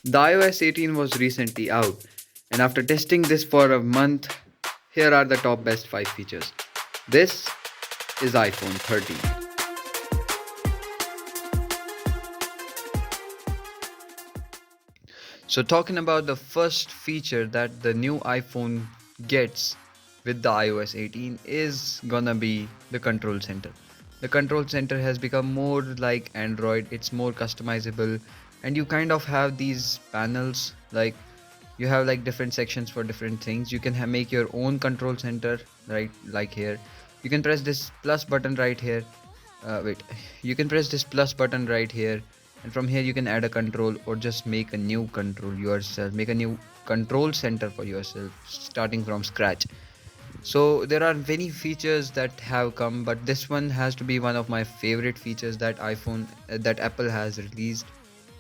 The iOS 18 was recently out, and after testing this for a month, here are the top best 5 features. This is iPhone 13. So, talking about the first feature that the new iPhone gets with the iOS 18 is gonna be the control center. The control center has become more like Android, it's more customizable, and you kind of have these panels like you have like different sections for different things. You can make your own control center, right? Like here, you can press this plus button right here. Wait, you can press this plus button right here, and from here you can add a control or just make a new control yourself, make a new control center for yourself starting from scratch. So there are many features that have come, but this one has to be one of my favorite features that that Apple has released.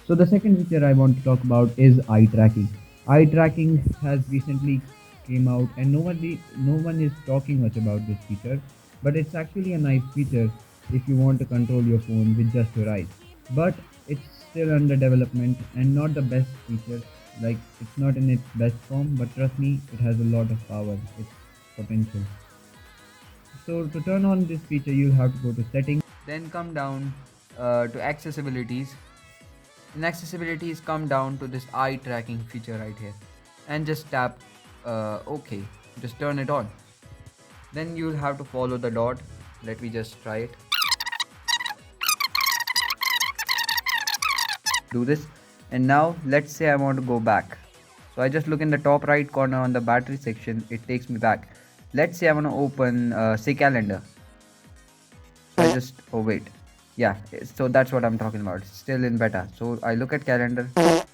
So the second feature I want to talk about is eye tracking. Eye tracking has recently came out and no one is talking much about this feature, but it's actually a nice feature if you want to control your phone with just your eyes. But it's still under development and not the best feature. Like it's not in its best form, but trust me, it has a lot of power. It's potential. So to turn on this feature, you have to go to settings. Then come down to accessibilities. In accessibilities, come down to this eye tracking feature right here, and just tap OK. Just turn it on. Then you'll have to follow the dot. Let me just try it. Do this, and now let's say I want to go back. So I just look in the top right corner on the battery section, it takes me back. Let's say I want to open say calendar. So I just, oh wait, yeah, so that's what I'm talking about, it's still in beta. So I look at calendar, so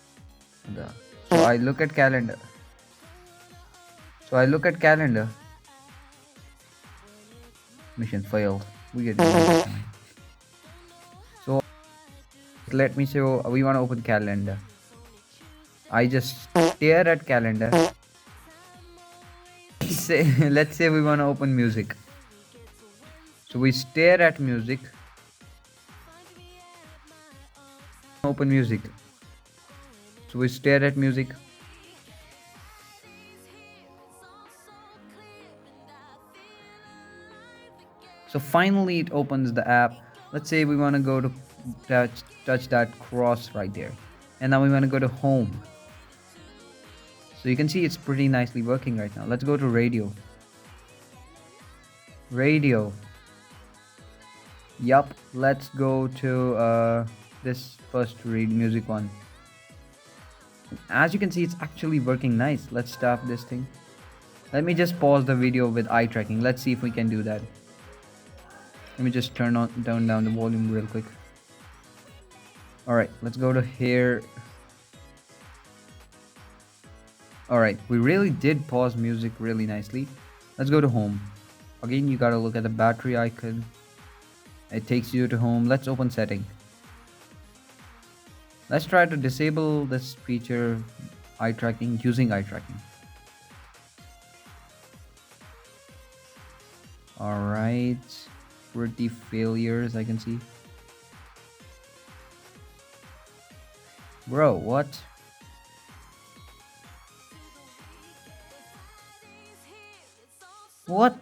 I look at calendar, so I look at calendar. Mission failed. We get it. So let me show, we want to open calendar. I just stare at calendar. Say, let's say we want to open music. So we stare at music. Open music. So we stare at music. So finally it opens the app. Let's say we want to go to touch that cross right there. And now we want to go to home. So you can see it's pretty nicely working right now. Let's go to radio. Radio. Yup, let's go to this first read music one. As you can see, it's actually working nice. Let's stop this thing. Let me just pause the video with eye tracking. Let's see if we can do that. Let me just turn down the volume real quick. Alright, let's go to here. Alright, we really did pause music really nicely. Let's go to home. Again, you gotta look at the battery icon. It takes you to home. Let's open setting. Let's try to disable this feature, eye tracking, using eye tracking. Alright, pretty failures I can see. Bro, what? What?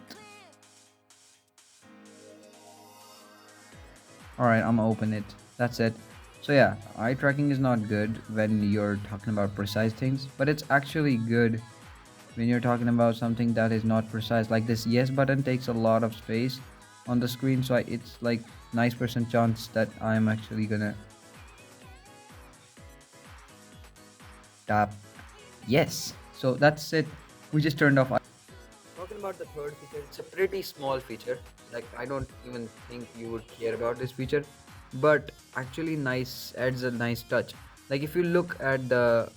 Alright, I'm gonna open it. That's it. So yeah, eye tracking is not good when you're talking about precise things, but it's actually good when you're talking about something that is not precise. Like this yes button takes a lot of space on the screen, so it's like 9% chance that I'm actually gonna tap yes. So that's it. We just turned off. Talking about the third feature, it's a pretty small feature. Like I don't even think you would care about this feature, but actually nice, adds a nice touch. Like if you look at the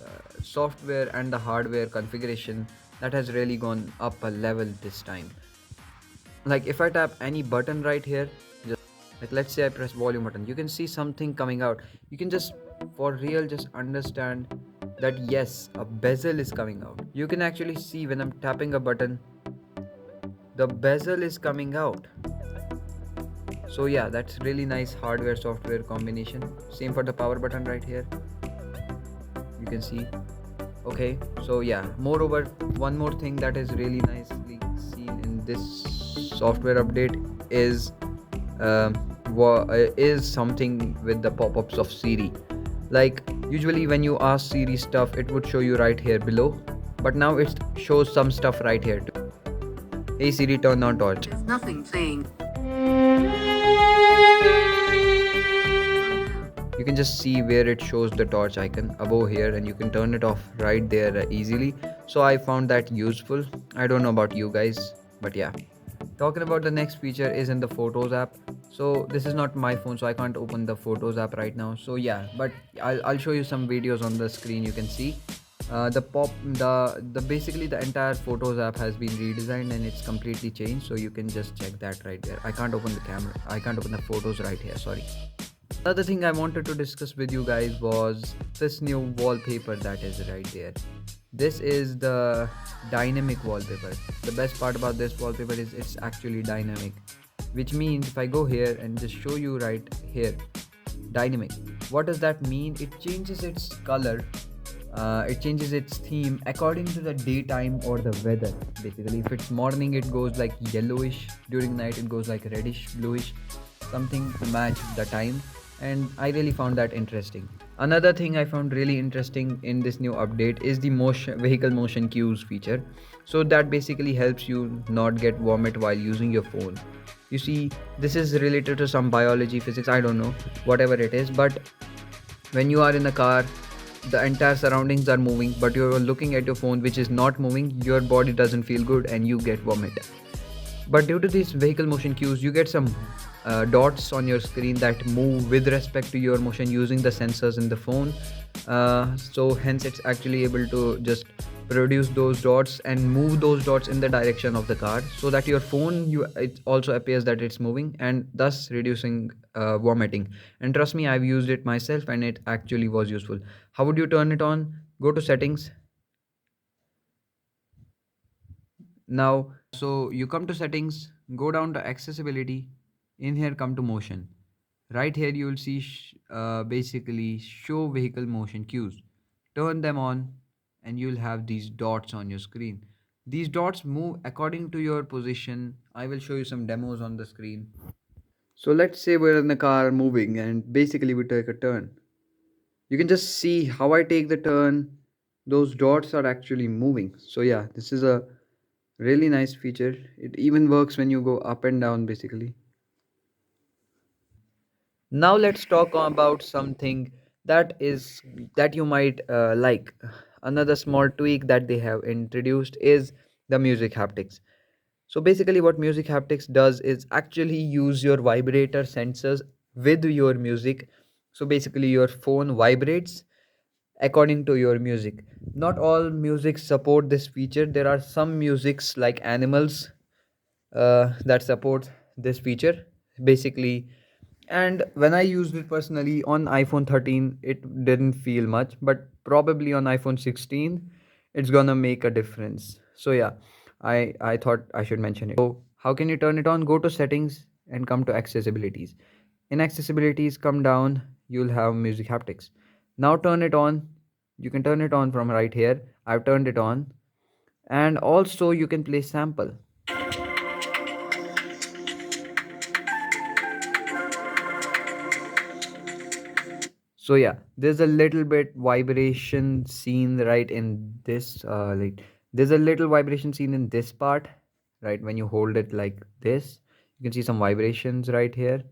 software and the hardware configuration, that has really gone up a level this time. Like if I tap any button right here, just like let's say I press volume button, you can see something coming out. You can just for real just understand that yes, a bezel is coming out. You can actually see when I'm tapping a button, the bezel is coming out. So yeah, that's really nice hardware software combination. Same for the power button right here. You you can see. Okay, so yeah, moreover, one more thing that is really nicely seen in this software update is um, is something with the pop-ups of Siri. Like usually when you ask Siri stuff, it would show you right here below, but now it shows some stuff right here too. Hey Siri, turn on torch. There's nothing playing. You can just see where it shows the torch icon above here, and you can turn it off right there easily. So I found that useful. I don't know about you guys, but yeah. Talking about the next feature is in the photos app. So this is not my phone, so I can't open the photos app right now. So yeah, but I'll show you some videos on the screen. You can see the basically the entire photos app has been redesigned and it's completely changed. So you can just check that right there. I can't open the camera, I can't open the photos right here, sorry. Another thing I wanted to discuss with you guys was this new wallpaper that is right there. This is the dynamic wallpaper. The best part about this wallpaper is it's actually dynamic, which means if I go here and just show you right here, dynamic. What does that mean? It changes its color, it changes its theme according to the daytime or the weather. Basically, if it's morning, it goes like yellowish, during night, it goes like reddish, bluish, something to match the time. And I really found that interesting. Another thing I found really interesting in this new update is the motion vehicle motion cues feature. So that basically helps you not get vomit while using your phone. You see, this is related to some biology, physics, I don't know, whatever it is, but when you are in a car, the entire surroundings are moving, but you're looking at your phone which is not moving, your body doesn't feel good and you get vomit. But due to these vehicle motion cues, you get some dots on your screen that move with respect to your motion using the sensors in the phone. So hence it's actually able to just produce those dots and move those dots in the direction of the car, so that your phone, you, it also appears that it's moving, and thus reducing vomiting. And trust me, I've used it myself and it actually was useful. How would you turn it on? Go to settings. Now, so you come to settings, go down to accessibility, in here come to motion. Right here you will see basically show vehicle motion cues. Turn them on and you'll have these dots on your screen. These dots move according to your position. I will show you some demos on the screen. So let's say we're in the car moving and basically we take a turn. You can just see how I take the turn. Those dots are actually moving. So yeah, this is a really nice feature. It even works when you go up and down basically. Now let's talk about something that is that you might like. Another small tweak that they have introduced is the music haptics. So basically what music haptics does is actually use your vibrator sensors with your music. So basically your phone vibrates according to your music. Not all music support this feature. There are some musics like animals that support this feature basically. And when I used it personally on iPhone 13, it didn't feel much, but probably on iPhone 16 it's gonna make a difference. So yeah, I thought I should mention it. So how can you turn it on? Go to settings and come to accessibilities. In accessibilities, come down, you'll have music haptics. Now turn it on. You can turn it on from right here. I've turned it on. And also you can play sample. So yeah, there's a little bit vibration seen right in this like there's a little vibration seen in this part, right? When you hold it like this, you can see some vibrations right here.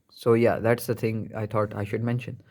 So yeah, that's the thing I thought I should mention.